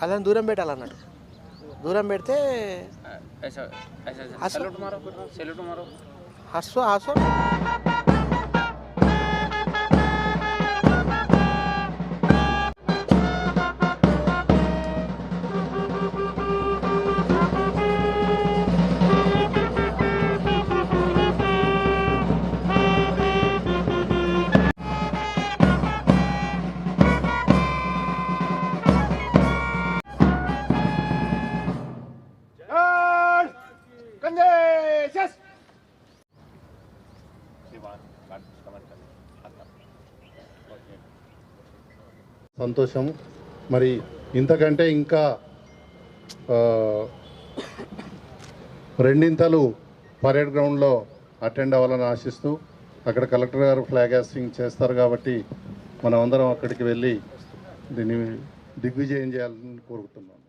కళ్ళని దూరం పెట్టాలన్నట్టు. దూరం పెడితే హస్వ హస్వ సంతోషం. మరి ఇంతకంటే ఇంకా రెండింతలు పరేడ్ గ్రౌండ్లో అటెండ్ అవ్వాలని ఆశిస్తూ, అక్కడ కలెక్టర్ గారు ఫ్లాగ్ హాస్టింగ్ చేస్తారు కాబట్టి మనం అందరం అక్కడికి వెళ్ళి దీన్ని దిగ్విజయం చేయాలని కోరుకుంటున్నాను.